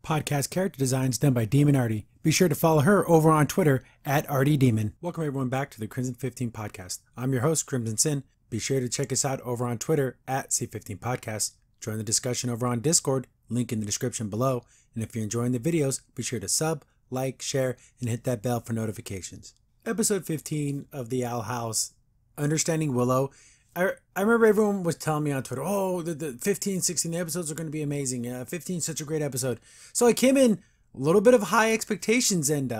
Podcast character designs done by Demon Artie. Be sure to follow her over on Twitter at ArtieDemon. Welcome everyone back to the Crimson 15 Podcast. I'm your host, Crimson Sin. Be sure to check us out over on Twitter at C15 Podcast. Join the discussion over on Discord, link in the description below. And if you're enjoying the videos, be sure to sub, like, share, and hit that bell for notifications. Episode 15 of the Outhouse, Understanding Willow. I remember everyone was telling me on Twitter, oh, the 15, 16 episodes are going to be amazing. 15 is such a great episode. So I came in a little bit of high expectations, and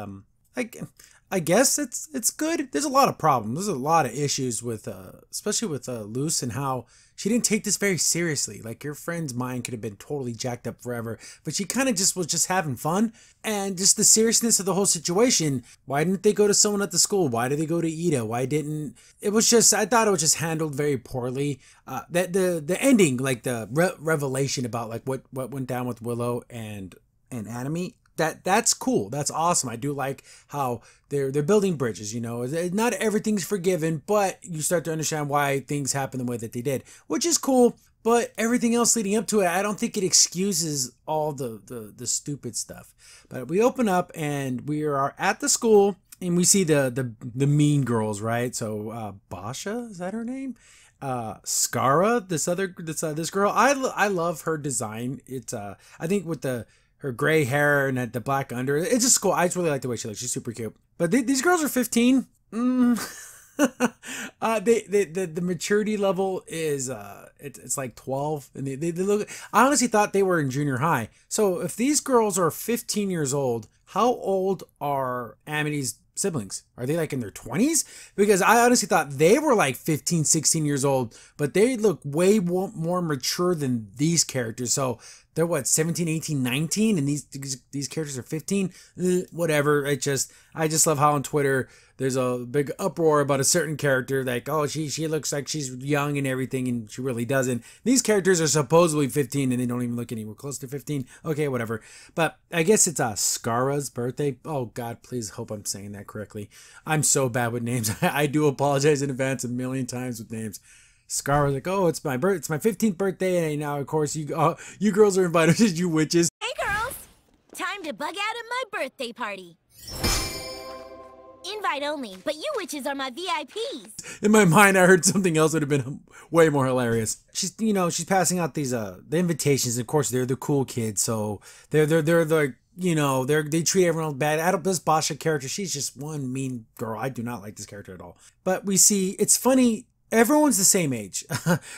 I guess it's good. There's a lot of problems. There's a lot of issues with, especially with Luce and how she didn't take this very seriously. Like, your friend's mind could have been totally jacked up forever, but she kind of just was just having fun. And just the seriousness of the whole situation. Why didn't they go to someone at the school? Why did they go to Ida? Why didn't... It was just... I thought it was just handled very poorly. That the ending, like the revelation about like what went down with Willow and Anime, that's cool. That's awesome. I do like how they're building bridges, you know. Not everything's forgiven, but you start to understand why things happen the way that they did, which is cool. But everything else leading up to it, I don't think it excuses all the stupid stuff. But we open up and we are at the school and we see the mean girls, right? So Basha, is that her name? Skara, this girl. I love her design. It's I think with her gray hair and the black under, it's just cool. I just really like the way she looks. She's super cute. But these girls are 15. The maturity level is it's like 12, and they look. I honestly thought they were in junior high. So if these girls are 15 years old, how old are Amity's siblings? Are they like in their 20s? Because I honestly thought they were like 15, 16 years old, but they look way more mature than these characters. So they're what, 17, 18, 19, and these characters are 15. Whatever. I just love how on Twitter there's a big uproar about a certain character, like, oh, she looks like she's young and everything, and she really doesn't. These characters are supposedly 15 and they don't even look anywhere close to 15. Okay, whatever. But I guess it's Skara's birthday. Oh God, please hope I'm saying that correctly. I'm so bad with names. I do apologize in advance a million times with names. Scar was like, oh, it's my 15th birthday, and now of course you girls are invited, you witches. Hey girls, time to bug out at my birthday party. Invite only, but you witches are my VIPs. In my mind, I heard something else that would have been way more hilarious. She's passing out these the invitations. Of course, they're the cool kids, so they're like, they treat everyone bad. This Basha character, she's just one mean girl. I do not like this character at all. But we see, it's funny. Everyone's the same age.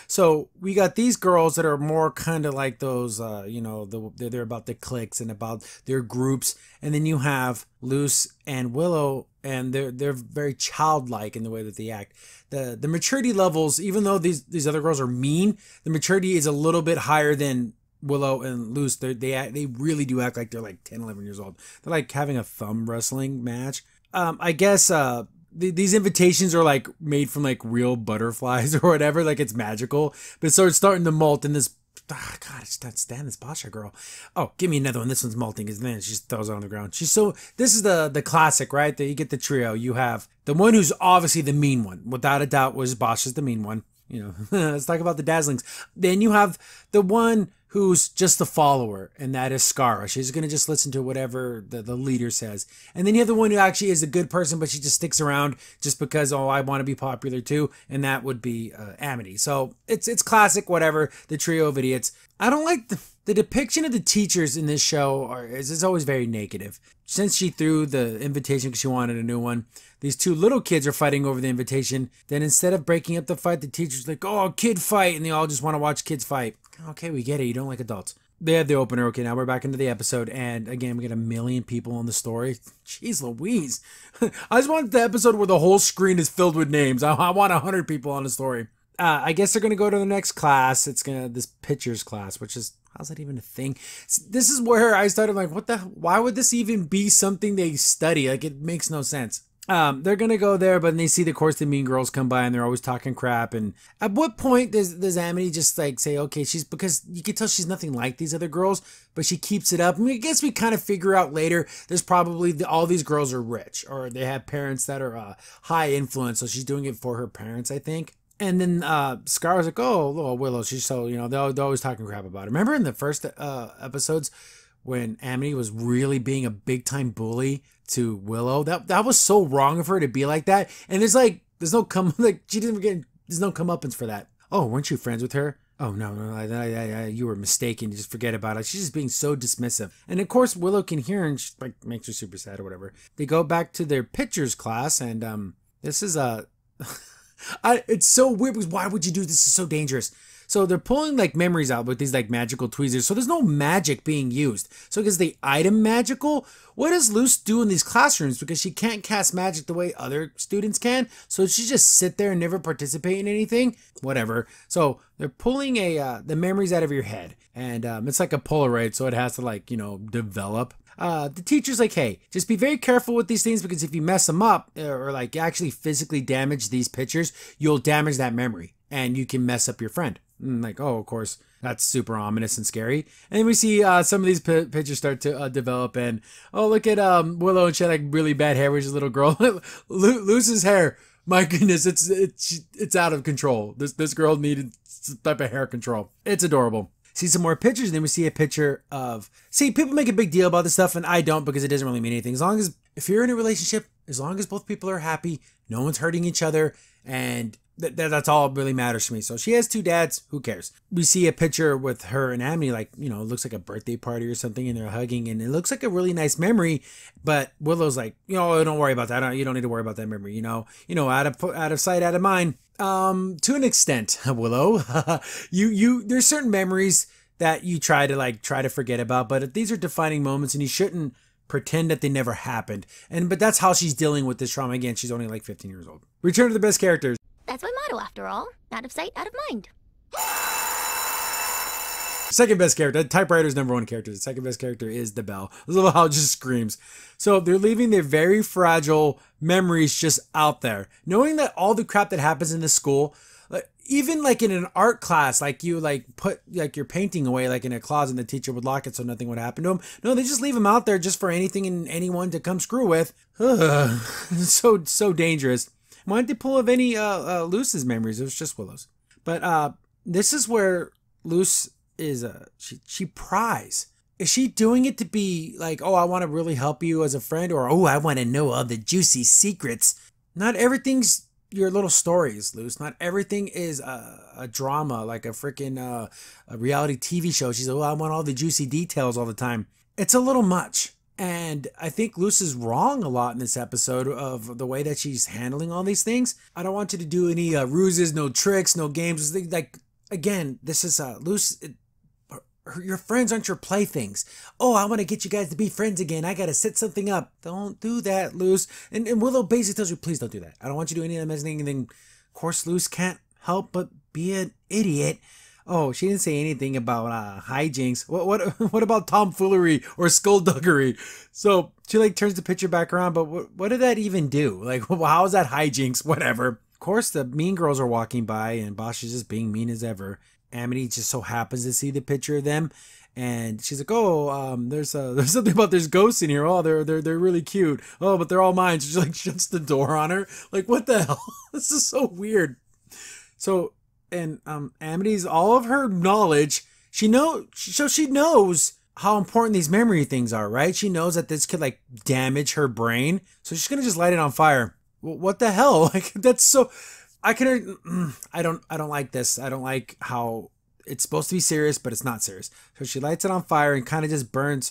So we got these girls that are more kind of like those, they're about the cliques and about their groups. And then you have Luce and Willow, and they're very childlike in the way that they act. The maturity levels, even though these other girls are mean, the maturity is a little bit higher than Willow and Luce. They really do act like they're like 10, 11 years old. They're like having a thumb wrestling match. I guess, these invitations are like made from like real butterflies or whatever, like it's magical, but so it's starting to molt, and this, God, I just don't stand this Basha girl. Oh, give me another one. This one's molting, and then she just throws it on the ground. This is the classic, right? That you get the trio. You have the one who's obviously the mean one, without a doubt, was Basha's the mean one. Let's talk about the Dazzlings. Then you have the one who's just the follower, and that is Skara. She's going to just listen to whatever the leader says. And then you have the one who actually is a good person, but she just sticks around just because, oh, I want to be popular too, and that would be Amity. So it's classic, whatever, the trio of idiots. I don't like the depiction of the teachers in this show is always very negative. Since she threw the invitation because she wanted a new one, these two little kids are fighting over the invitation. Then instead of breaking up the fight, the teacher's like, oh, kid fight, and they all just want to watch kids fight. Okay, we get it. You don't like adults. They had the opener. Okay, now we're back into the episode, and again, we get 1 million people in the story. Jeez Louise. I just want the episode where the whole screen is filled with names. I want 100 people on the story. I guess they're going to go to the next class. It's this pictures class, which is, how's that even a thing? This is where I started like, why would this even be something they study? Like, it makes no sense. They're going to go there, but then they see, of course, the mean girls come by and they're always talking crap. And at what point does Amity just like say, okay, because you can tell she's nothing like these other girls, but she keeps it up. I mean, I guess we kind of figure out later, there's probably all these girls are rich, or they have parents that are high influence. So she's doing it for her parents, I think. And then Scar's like, oh, Willow, she's so, they're always talking crap about her. Remember in the first episodes when Amity was really being a big time bully to Willow. That was so wrong of her to be like that. And there's no there's no comeuppance for that. Oh, weren't you friends with her? Oh, no, you were mistaken. Just forget about it. She's just being so dismissive. And of course, Willow can hear and she makes her super sad or whatever. They go back to their pictures class and this is it's so weird because why would you do this? This is so dangerous. So they're pulling memories out with these magical tweezers. So there's no magic being used. So is the item magical? What does Luce do in these classrooms? Because she can't cast magic the way other students can. So she just sit there and never participate in anything. Whatever. So they're pulling the memories out of your head. And it's like a Polaroid. So it has to develop. The teacher's like, hey, just be very careful with these things because if you mess them up or actually physically damage these pictures, you'll damage that memory and you can mess up your friend. Oh, of course, that's super ominous and scary. And then we see some of these pictures start to develop and, oh, look at Willow and she had really bad hair, which is a little girl. Luce's hair, my goodness, it's out of control. This girl needed some type of hair control. It's adorable. See some more pictures, and then we see a picture of... See, people make a big deal about this stuff, and I don't because it doesn't really mean anything. As long as, if you're in a relationship, as long as both people are happy, no one's hurting each other, and that's all that really matters to me. So she has 2 dads, who cares? We see a picture with her and Amity, it looks like a birthday party or something, and they're hugging, and it looks like a really nice memory, but Willow's like, don't worry about that. You don't need to worry about that memory, out of sight, out of mind. To an extent, Willow, there's certain memories that you try to forget about, but these are defining moments and you shouldn't pretend that they never happened. But that's how she's dealing with this trauma. Again, she's only 15 years old. Return to the best characters. That's my motto after all. Out of sight, out of mind. Second best character. Typewriter's #1 character. The second best character is the Belle. I love how it just screams. So they're leaving their very fragile memories just out there. Knowing that all the crap that happens in the school, even in an art class, you put your painting away in a closet and the teacher would lock it so nothing would happen to them. No, they just leave them out there just for anything and anyone to come screw with. So dangerous. Why didn't they pull of any Luce's memories? It was just Willow's. But this is where Luce is she pries. Is she doing it to be oh, I want to really help you as a friend, or oh, I want to know all the juicy secrets? Not everything's your little stories, Luce. Not everything is a drama, like a freaking a reality TV show. She's like, oh, I want all the juicy details all the time. It's a little much. And I think Luce is wrong a lot in this episode of the way that she's handling all these things. I don't want you to do any ruses, no tricks, no games. Again, this is Luce. Your friends aren't your playthings. Oh, I want to get you guys to be friends again. I got to set something up. Don't do that, Luce. And Willow basically tells you, please don't do that. I don't want you to do any of that messing. And then, of course, Luce can't help but be an idiot. Oh, she didn't say anything about hijinks. What about tomfoolery or skullduggery? So she turns the picture back around, but what did that even do? How is that hijinks? Whatever. Of course, the mean girls are walking by, and Bosch is just being mean as ever. Amity just so happens to see the picture of them, and she's like, "Oh, there's something about there's ghosts in here. Oh, they're really cute. Oh, but they're all mine." So she shuts the door on her. What the hell? This is so weird. So, and Amity's all of her knowledge. She knows how important these memory things are, right? She knows that this could damage her brain, so she's gonna just light it on fire. What the hell? That's so. I don't like this. I don't like how it's supposed to be serious, but it's not serious. So she lights it on fire and kind of just burns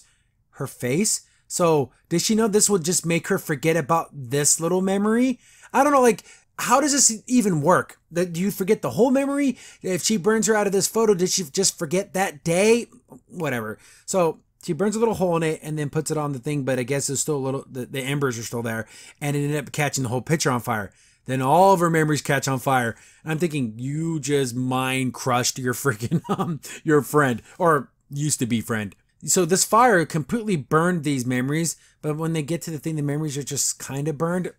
her face. So did she know this would just make her forget about this little memory? I don't know. How does this even work? Do you forget the whole memory? If she burns her out of this photo, did she just forget that day? Whatever. So she burns a little hole in it and then puts it on the thing, but I guess it's still a little, the embers are still there, and it ended up catching the whole picture on fire. Then all of her memories catch on fire. And I'm thinking, you just mind crushed your freaking, your friend, or used to be friend. So this fire completely burned these memories, but when they get to the thing, the memories are just kind of burned.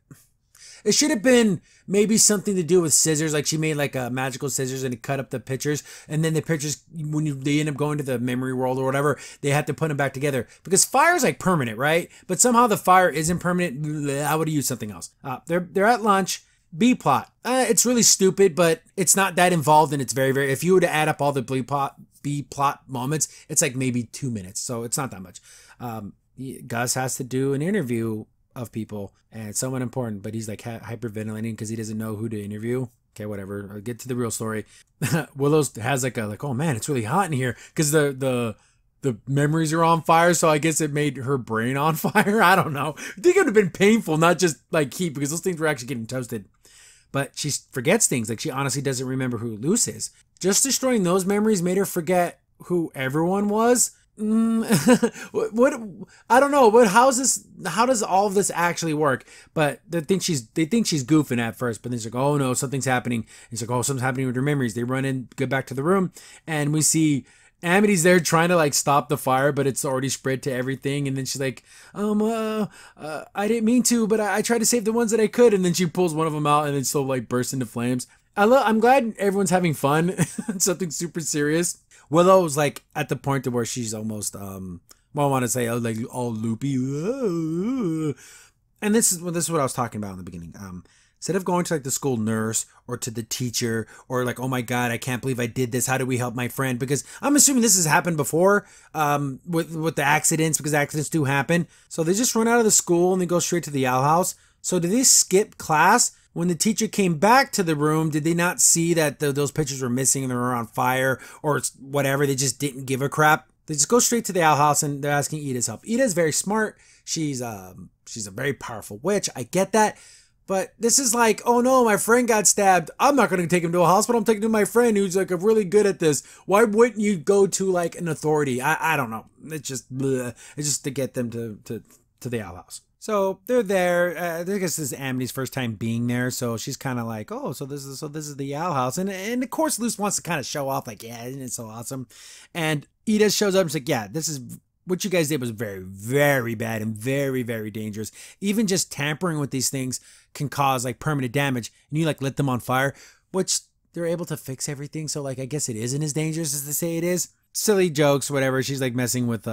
It should have been maybe something to do with scissors. She made a magical scissors and it cut up the pictures. And then the pictures, when they end up going to the memory world or whatever, they have to put them back together. Because fire's permanent, right? But somehow the fire isn't permanent. I would have used something else. They're at lunch. B plot. It's really stupid, but it's not that involved, and it's very, very. If you were to add up all the B B plot moments. It's like maybe 2 minutes, so it's not that much. Gus has to do an interview of people, and it's someone important, but he's like hyperventilating because he doesn't know who to interview. Okay, whatever. I'll get to the real story. Willow has like oh man, it's really hot in here because the memories are on fire, so I guess it made her brain on fire. I don't know. I think it would have been painful, not just like heat, because those things were actually getting toasted. But she forgets things. Like she honestly doesn't remember who Luce is. Just destroying those memories made her forget who everyone was. What I don't know. But how does all of this actually work? But they think she's goofing at first, but then it's like, oh no, something's happening. It's like, oh, something's happening with her memories. They run in, go back to the room, and we see Amity's there trying to like stop the fire, but it's already spread to everything. And then she's like, I didn't mean to, but I tried to save the ones that I could. And then she pulls one of them out, and then still like bursts into flames. I'm glad everyone's having fun. Something super serious. Willow's like at the point to where she's almost I want to say like all loopy. And this is what I was talking about in the beginning. Instead of going to like the school nurse or to the teacher or like, oh my God, I can't believe I did this. How do we help my friend? Because I'm assuming this has happened before with the accidents, because accidents do happen. So they just run out of the school and they go straight to the outhouse. So did they skip class? When the teacher came back to the room, did they not see that those pictures were missing and they were on fire or whatever? They just didn't give a crap. They just go straight to the outhouse and they're asking Ida's help. Ida's very smart. She's a very powerful witch. I get that. But this is like, oh no, my friend got stabbed. I'm not going to take him to a hospital. I'm taking him to my friend who's like really good at this. Why wouldn't you go to like an authority? I don't know. It's just bleh. It's just to get them to the outhouse. So they're there. I guess this is Amity's first time being there, so she's kind of like, oh, so this is the outhouse, and of course Luce wants to kind of show off, like, yeah, isn't it so awesome? And Ida shows up and she's like, yeah, this is what you guys did was very, very bad and very, very dangerous. Even just tampering with these things can cause like permanent damage, and you like lit them on fire, which they're able to fix everything. So like, I guess it isn't as dangerous as they say it is. Silly jokes, whatever. She's like messing with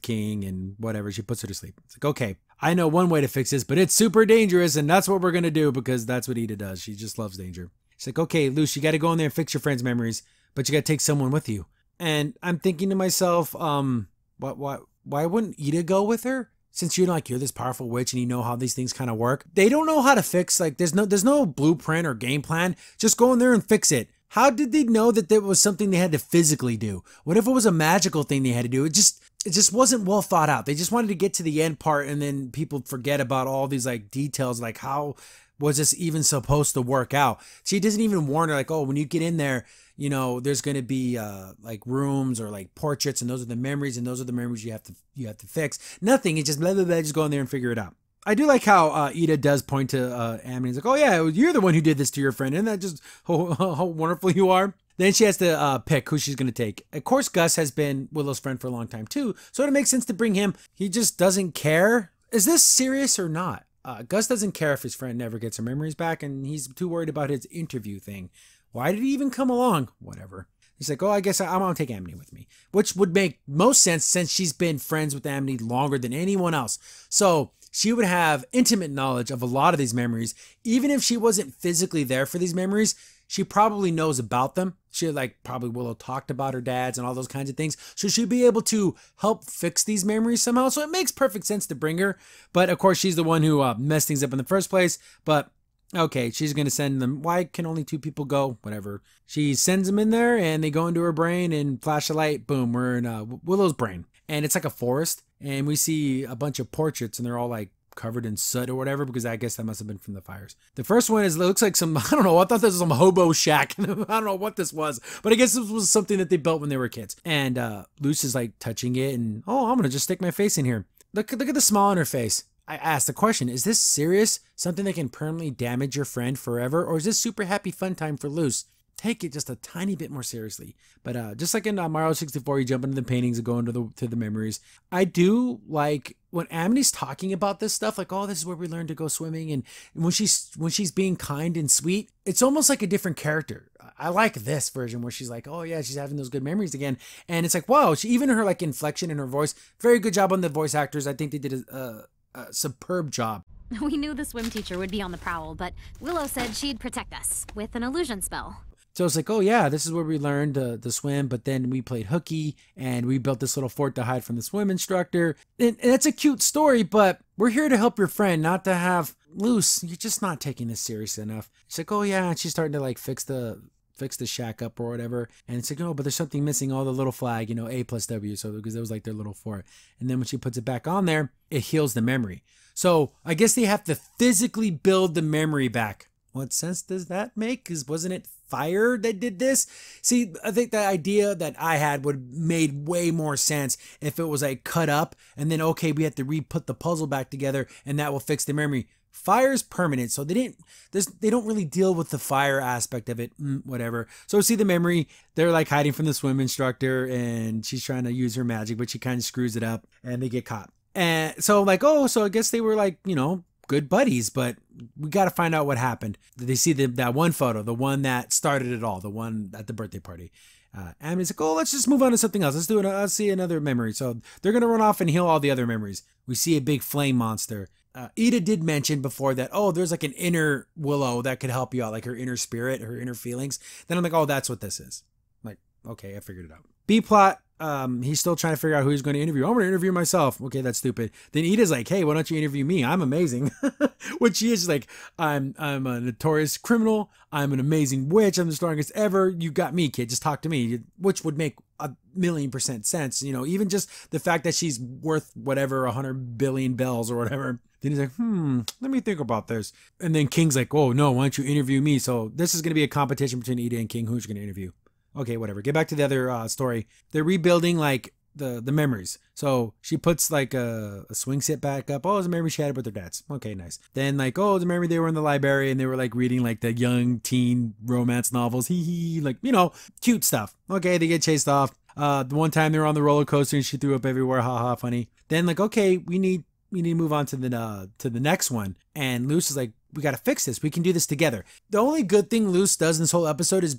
King and whatever. She puts her to sleep. It's like, okay, I know one way to fix this, but it's super dangerous, and that's what we're gonna do because that's what Ida does. She just loves danger. She's like, okay, Luce, you got to go in there and fix your friend's memories, but you got to take someone with you. And I'm thinking to myself, why wouldn't Ida go with her? Since you're this powerful witch and you know how these things kind of work. They don't know how to fix, like there's no blueprint or game plan. Just go in there and fix it. How did they know that there was something they had to physically do? What if it was a magical thing they had to do? It just wasn't well thought out. They just wanted to get to the end part, and then people forget about all these like details, like how was this even supposed to work out? She doesn't even warn her, like, oh, when you get in there, you know, there's going to be like rooms or like portraits, and those are the memories, and those are the memories you have to fix. Nothing. It's just blah, blah, blah, just go in there and figure it out. I do like how Ida does point to Amity. He's like, oh yeah, you're the one who did this to your friend. Isn't that just how wonderful you are? Then she has to pick who she's going to take. Of course, Gus has been Willow's friend for a long time too, so it makes sense to bring him. He just doesn't care. Is this serious or not? Gus doesn't care if his friend never gets her memories back, and he's too worried about his interview thing. Why did he even come along? Whatever. He's like, oh, I guess I'm going to take Amity with me. Which would make most sense since she's been friends with Amity longer than anyone else. So she would have intimate knowledge of a lot of these memories. Even if she wasn't physically there for these memories, she probably knows about them. She probably Willow talked about her dads and all those kinds of things. So she'd be able to help fix these memories somehow. So it makes perfect sense to bring her. But of course, she's the one who messed things up in the first place. But okay, she's going to send them. Why can only 2 people go? Whatever. She sends them in there and they go into her brain and flash a light. Boom, we're in Willow's brain. And it's like a forest. And we see a bunch of portraits and they're all like covered in soot or whatever, because I guess that must have been from the fires. The first one looks like some, I don't know, I thought this was some hobo shack. I don't know what this was, but I guess this was something that they built when they were kids. And Luce is like touching it and, oh, I'm going to just stick my face in here. Look at the smile on her face. I asked the question, is this serious? Something that can permanently damage your friend forever? Or is this super happy fun time for Luce? Take it just a tiny bit more seriously. But just like in Mario 64, you jump into the paintings and go into the memories. I do like when Amity's talking about this stuff, like, oh, this is where we learn to go swimming. And when she's being kind and sweet, it's almost like a different character. I like this version where she's like, oh yeah, she's having those good memories again. And it's like, wow, even her like inflection in her voice, very good job on the voice actors. I think they did a superb job. We knew the swim teacher would be on the prowl, but Willow said she'd protect us with an illusion spell. So it's like, oh yeah, this is where we learned to swim, but then we played hooky and we built this little fort to hide from the swim instructor. And it's a cute story, but we're here to help your friend, not to have Luce. You're just not taking this serious enough. She's like, oh yeah, and she's starting to like fix the shack up or whatever. And it's like, oh, but there's something missing. Oh, the little flag, you know, A plus W. So because it was like their little fort. And then when she puts it back on there, it heals the memory. So I guess they have to physically build the memory back. What sense does that make? Because wasn't it fire that did this? See, I think the idea that I had would made way more sense if it was like cut up and then, okay, we have to re-put the puzzle back together and that will fix the memory. Fire's permanent, so they don't really deal with the fire aspect of it, whatever. So see the memory, they're like hiding from the swim instructor and she's trying to use her magic, but she kind of screws it up and they get caught. And so I'm like, oh, so I guess they were like, you know, good buddies, but we got to find out what happened. They see that one photo, the one that started it all, the one at the birthday party. And he's like, oh, let's just move on to something else. Let's see another memory. So they're going to run off and heal all the other memories. We see a big flame monster. Ida did mention before that, oh, there's like an inner Willow that could help you out, like her inner spirit, her inner feelings. Then I'm like, oh, that's what this is. I'm like, okay, I figured it out. B-plot, he's still trying to figure out who he's going to interview. I'm going to interview myself. Okay, that's stupid. Then Ida's like, hey, why don't you interview me? I'm amazing. Which she is like, I'm a notorious criminal. I'm an amazing witch. I'm the strongest ever. You got me, kid. Just talk to me. Which would make 1,000,000% sense. You know, even just the fact that she's worth whatever, 100 billion bells or whatever. Then he's like, let me think about this. And then King's like, oh, no, why don't you interview me? So this is going to be a competition between Ida and King. Who's going to interview? Okay, whatever. Get back to the other story. They're rebuilding like the memories. So she puts like a swing set back up. Oh, it's a memory she had with her dad's. Okay, nice. Then like, oh, the memory they were in the library and they were like reading like the young teen romance novels. Hee hee, like, you know, cute stuff. Okay, they get chased off. The one time they were on the roller coaster and she threw up everywhere. Ha ha, funny. Then like, okay, we need to move on to the next one. And Luce is like, we got to fix this. We can do this together. The only good thing Luce does in this whole episode is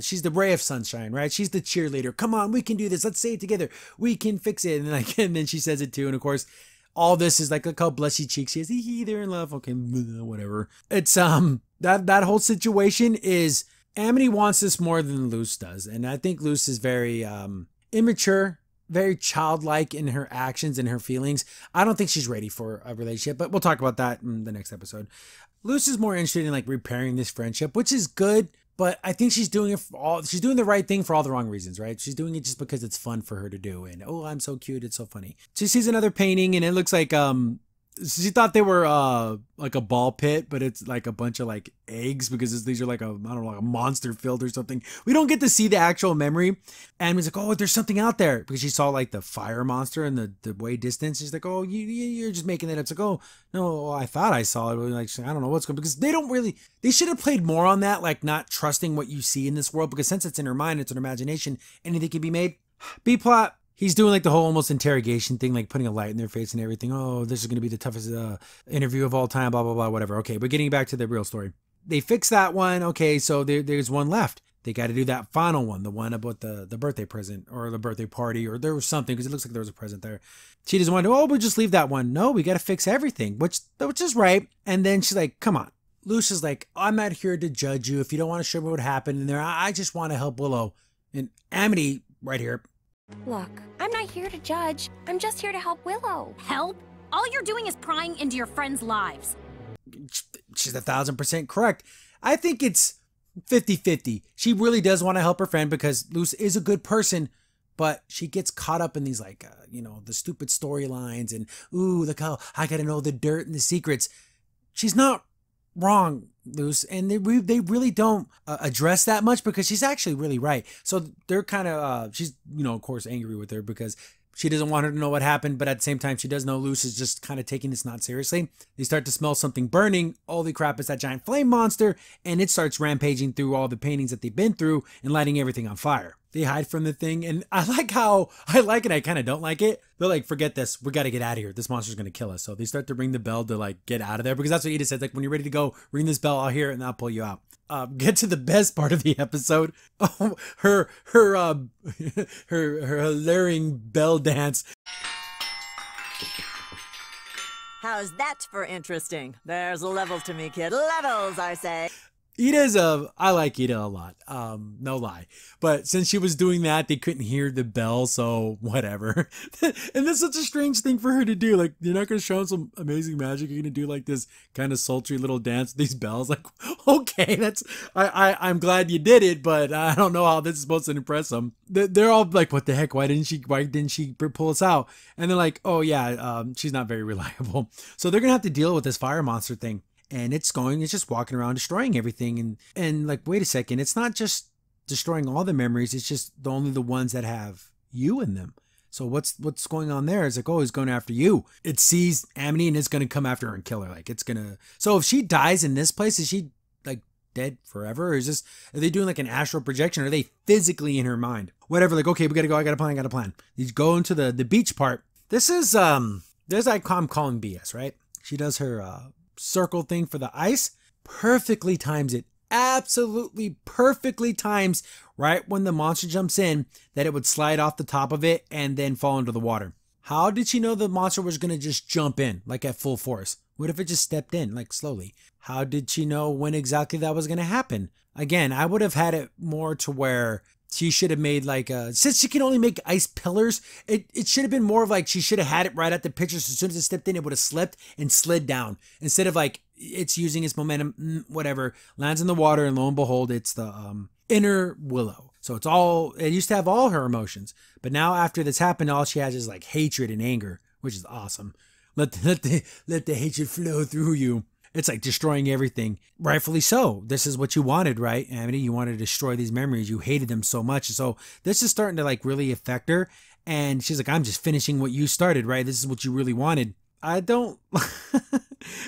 she's the ray of sunshine, right? She's the cheerleader. Come on, we can do this. Let's say it together. We can fix it. And then she says it too. And of course, all this is like, look how blushy cheeks she has. They're in love. Okay, whatever. It's that whole situation is Amity wants this more than Luce does. And I think Luce is very immature, very childlike in her actions and her feelings. I don't think she's ready for a relationship, but we'll talk about that in the next episode. Luce is more interested in like repairing this friendship, which is good, but I think she's doing she's doing the right thing for all the wrong reasons, right? She's doing it just because it's fun for her to do. And oh, I'm so cute. It's so funny. She sees another painting and it looks like, she thought they were like a ball pit, but it's like a bunch of like eggs because these are like like a monster field or something. We don't get to see the actual memory. And he's like, oh, there's something out there because she saw like the fire monster in the way distance. She's like, oh, you're just making that up. It's like, oh no, I thought I saw it. Like, I don't know what's going because they should have played more on that, like not trusting what you see in this world because since it's in her mind, it's an imagination, anything can be made. B plot. He's doing like the whole almost interrogation thing, like putting a light in their face and everything. Oh, this is going to be the toughest interview of all time, blah, blah, blah, whatever. Okay, but getting back to the real story. They fixed that one. Okay, so there's one left. They got to do that final one, the one about the birthday present or the birthday party or there was something because it looks like there was a present there. She doesn't want to, oh, we'll just leave that one. No, we got to fix everything, which is right. And then she's like, come on. Luce is like, I'm not here to judge you. If you don't want to show me what happened in there, I just want to help Willow. And Amity right here. Look, I'm not here to judge. I'm just here to help Willow. Help? All you're doing is prying into your friends' lives. She's 1,000% correct. I think it's 50-50. She really does want to help her friend because Luce is a good person, but she gets caught up in these like, the stupid storylines and, ooh, look how I got to know the dirt and the secrets. She's not wrong, Luce, and they really don't address that much because she's actually really right. So they're kind of she's of course angry with her because she doesn't want her to know what happened, but at the same time she does know Luce is just kind of taking this not seriously. They start to smell something burning. Holy crap, it's that giant flame monster, and it starts rampaging through all the paintings that they've been through and lighting everything on fire. They hide from the thing, and I like how I like it. I kind of don't like it. They're like, forget this. We got to get out of here. This monster's going to kill us. So they start to ring the bell to like get out of there because that's what Edith said. Like when you're ready to go, ring this bell. I'll hear it and I'll pull you out. Get to the best part of the episode. Oh, her hilarious bell dance. How's that for interesting? There's levels to me, kid. Levels, I say. Ida's I like Ida a lot. No lie. But since she was doing that, they couldn't hear the bell, so whatever. And that's such a strange thing for her to do. Like, you're not gonna show them some amazing magic. You're gonna do like this kind of sultry little dance with these bells. Like, okay, I'm glad you did it, but I don't know how this is supposed to impress them. They're all like, what the heck? Why didn't she pull us out? And they're like, oh yeah, she's not very reliable. So they're gonna have to deal with this fire monster thing. And it's just walking around destroying everything. And like, wait a second, it's not just destroying all the memories, it's just only the ones that have you in them. So what's going on there? It's like, oh, he's going after you. It sees Amity and it's going to come after her and kill her. Like, it's going to... So if she dies in this place, is she like dead forever? Or are they doing like an astral projection? Or are they physically in her mind? Whatever, like, okay, we got to go. I got a plan. You go into the beach part. This is, there's like, I'm calling BS, right? She does her, circle thing for the ice, perfectly times it, absolutely perfectly times right when the monster jumps in, that it would slide off the top of it and then fall into the water. How did she know the monster was going to just jump in like at full force? What if it just stepped in like slowly? How did she know when exactly that was going to happen? Again, I would have had it more to where she should have made like since she can only make ice pillars, it should have been more of like she should have had it right at the picture. So as soon as it stepped in, it would have slipped and slid down instead of like it's using its momentum, whatever, lands in the water, and lo and behold, it's the inner Willow. So it used to have all her emotions, but now after this happened, all she has is like hatred and anger, which is awesome. Let the hatred flow through you. It's like destroying everything. Rightfully so. This is what you wanted, right, Amity? You wanted to destroy these memories. You hated them so much. So this is starting to like really affect her. And she's like, I'm just finishing what you started, right? This is what you really wanted. I don't...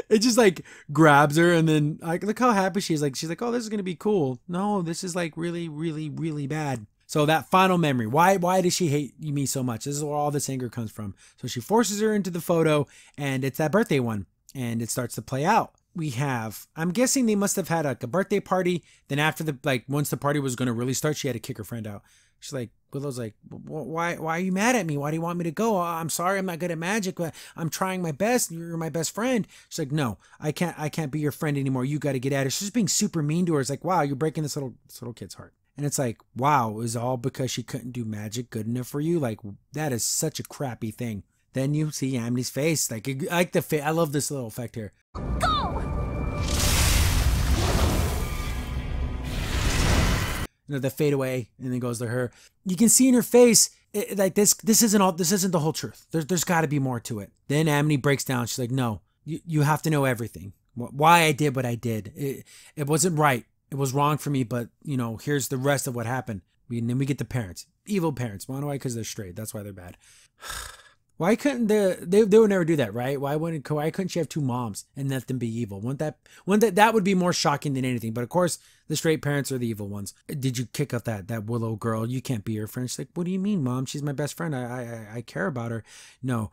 It just like grabs her, and then like, look how happy she's like, oh, this is going to be cool. No, this is like really, really, really bad. So that final memory, why does she hate me so much? This is where all this anger comes from. So she forces her into the photo, and it's that birthday one. And it starts to play out. I'm guessing they must have had like a birthday party. Then after once the party was going to really start, she had to kick her friend out. She's like, Willow's like, why are you mad at me? Why do you want me to go? I'm sorry, I'm not good at magic, but I'm trying my best. You're my best friend. She's like, no, I can't be your friend anymore. You got to get at her. She's just being super mean to her. It's like, wow, you're breaking this little kid's heart. And it's like, wow, it was all because she couldn't do magic good enough for you? Like, that is such a crappy thing. Then you see Amity's face. Like I love this little effect here. Go! You know, the fade away, and then goes to her. You can see in her face, like this isn't the whole truth. There's got to be more to it. Then Amity breaks down. She's like, no, you have to know everything. Why I did what I did. It wasn't right. It was wrong for me, but you know, here's the rest of what happened. And then we get the parents. Evil parents. Why? Because they're straight. That's why they're bad. Why couldn't they would never do that, right? Why couldn't she have two moms and let them be evil? That would be more shocking than anything. But of course, the straight parents are the evil ones. Did you kick out that Willow girl? You can't be her friend. She's like, what do you mean, Mom? She's my best friend. I care about her. No,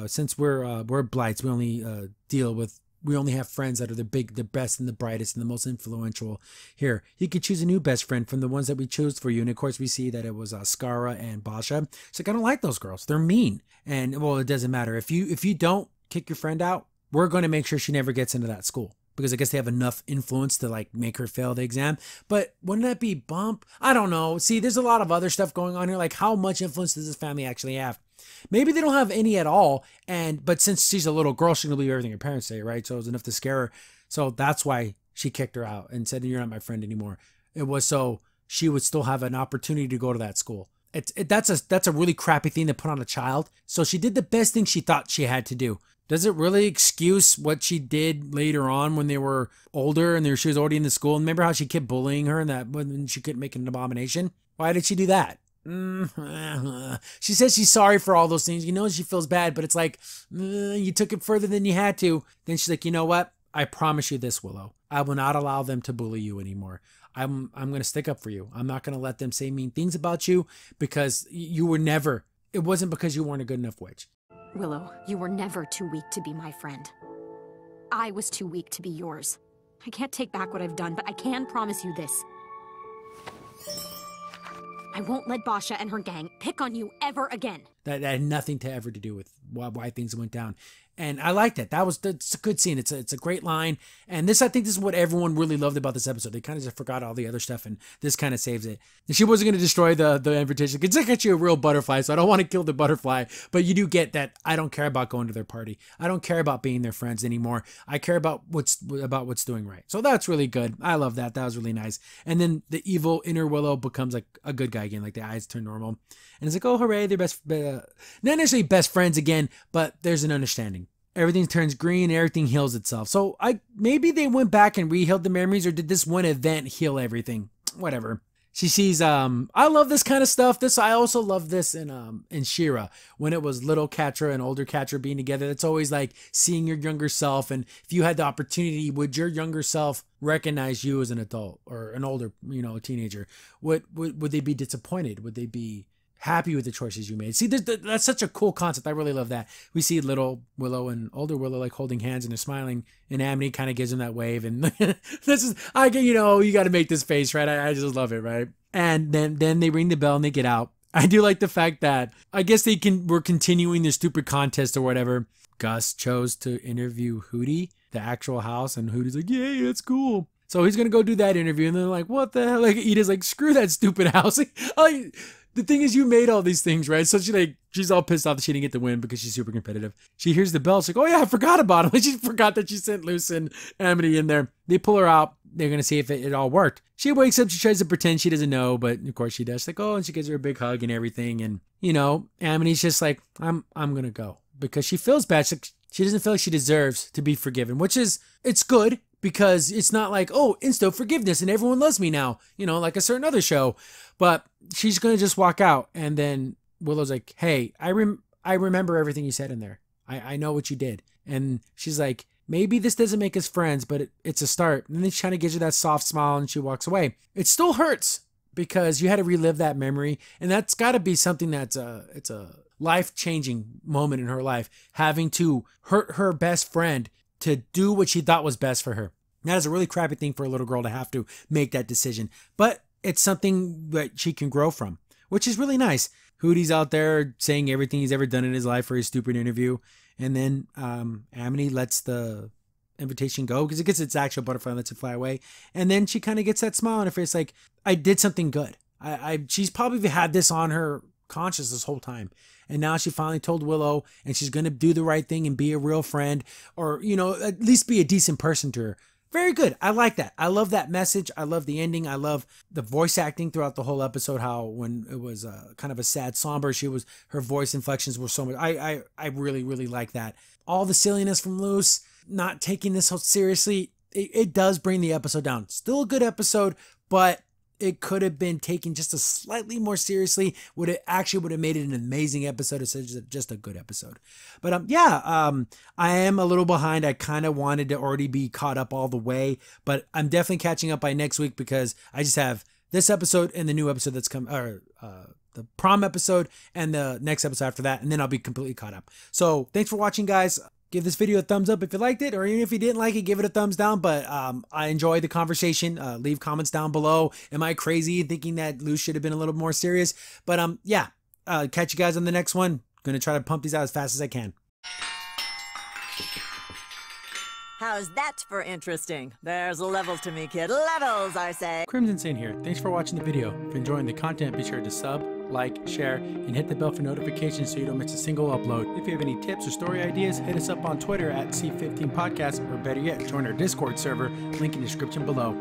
since we're blights, we only have friends that are the best and the brightest and the most influential. Here, you could choose a new best friend from the ones that we chose for you. And of course, we see that it was Skara and Basha. She's like, I don't like those girls. They're mean. And well, it doesn't matter. If you don't kick your friend out, we're going to make sure she never gets into that school. Because I guess they have enough influence to like make her fail the exam. But wouldn't that be bump? I don't know. See, there's a lot of other stuff going on here. Like, how much influence does this family actually have? Maybe they don't have any at all. But since she's a little girl, she's going to believe everything her parents say, right? So it was enough to scare her. So that's why she kicked her out and said, you're not my friend anymore. It was so she would still have an opportunity to go to that school. That's a really crappy thing to put on a child. So she did the best thing she thought she had to do. Does it really excuse what she did later on when they were older and she was already in the school? And remember how she kept bullying her and that when she couldn't make an abomination? Why did she do that? She says she's sorry for all those things. You know, she feels bad, but it's like, you took it further than you had to. Then she's like, you know what? I promise you this, Willow. I will not allow them to bully you anymore. I'm going to stick up for you. I'm not going to let them say mean things about you because you were never, it wasn't because you weren't a good enough witch. Willow, you were never too weak to be my friend. I was too weak to be yours. I can't take back what I've done, but I can promise you this. I won't let Basha and her gang pick on you ever again. that had nothing to ever to do with why things went down. And I liked it. That's a good scene. It's a great line. And I think this is what everyone really loved about this episode. They kind of just forgot all the other stuff, and this kind of saves it. And she wasn't going to destroy the invitation. It's actually a real butterfly, so I don't want to kill the butterfly. But you do get that I don't care about going to their party. I don't care about being their friends anymore. I care about what's doing right. So that's really good. I love that. That was really nice. And then the evil inner Willow becomes like a good guy again. Like the eyes turn normal. And it's like, oh, hooray, they're not necessarily best friends again, but there's an understanding. Everything turns green and everything heals itself. So maybe they went back and rehealed the memories, or did this one event heal everything? Whatever. She sees, I love this kind of stuff. I also love this in She-Ra, when it was little Catra and older Catra being together. It's always like seeing your younger self. And if you had the opportunity, would your younger self recognize you as an adult or an older, teenager? Would they be disappointed? Would they be happy with the choices you made? See, that's such a cool concept. I really love that. We see little Willow and older Willow like holding hands and they're smiling, and Amity kind of gives him that wave, and this is, you got to make this face, right? I just love it, right? And then they ring the bell and they get out. I do like the fact that I guess we're continuing their stupid contest or whatever. Gus chose to interview Hootie, the actual house, and Hootie's like, yay, that's cool. So he's gonna go do that interview, and they're like, what the hell? Like, Ida's like, screw that stupid house. The thing is, you made all these things, right? So she's all pissed off that she didn't get the win because she's super competitive. She hears the bell. She's like, oh yeah, I forgot about him. She forgot that she sent Luce and Amity in there. They pull her out. They're going to see if it all worked. She wakes up. She tries to pretend she doesn't know, but of course she does. She's like, oh, and she gives her a big hug and everything. And, Amity's just like, I'm going to go, because she feels bad. She doesn't feel like she deserves to be forgiven, it's good. Because it's not like, oh, instant forgiveness and everyone loves me now, like a certain other show. But she's going to just walk out. And then Willow's like, hey, I remember everything you said in there. I know what you did. And she's like, maybe this doesn't make us friends, but it's a start. And then she kind of gives her that soft smile and she walks away. It still hurts because you had to relive that memory. And that's got to be something it's a life-changing moment in her life, having to hurt her best friend to do what she thought was best for her. That is a really crappy thing for a little girl to have to make that decision. But it's something that she can grow from, which is really nice. Hootie's out there saying everything he's ever done in his life for his stupid interview. And then Amity lets the invitation go because it gets its actual butterfly and lets it fly away. And then she kind of gets that smile on her face like, I did something good. She's probably had this on her conscious this whole time. And now she finally told Willow, and she's going to do the right thing and be a real friend, or, at least be a decent person to her. Very good. I like that. I love that message. I love the ending. I love the voice acting throughout the whole episode, how when it was kind of a sad, somber, her voice inflections were so much. I really, really like that. All the silliness from Luce, not taking this so seriously, it does bring the episode down. Still a good episode, but it could have been taken just a slightly more seriously. Would have made it an amazing episode instead of just a good episode. But I am a little behind. I kind of wanted to already be caught up all the way, but I'm definitely catching up by next week because I just have this episode and the new episode that's come, or the prom episode and the next episode after that, and then I'll be completely caught up. So thanks for watching, guys. Give this video a thumbs up if you liked it, or even if you didn't like it, give it a thumbs down. But I enjoyed the conversation. Leave comments down below. Am I crazy thinking that Luce should have been a little more serious? But catch you guys on the next one. Gonna try to pump these out as fast as I can. How's that for interesting? There's levels to me, kid. Levels, I say. Crimson Saint here. Thanks for watching the video. If you're enjoying the content, be sure to sub, like, share, and hit the bell for notifications so you don't miss a single upload. If you have any tips or story ideas, hit us up on Twitter at C15 Podcast, or better yet, join our Discord server, link in the description below.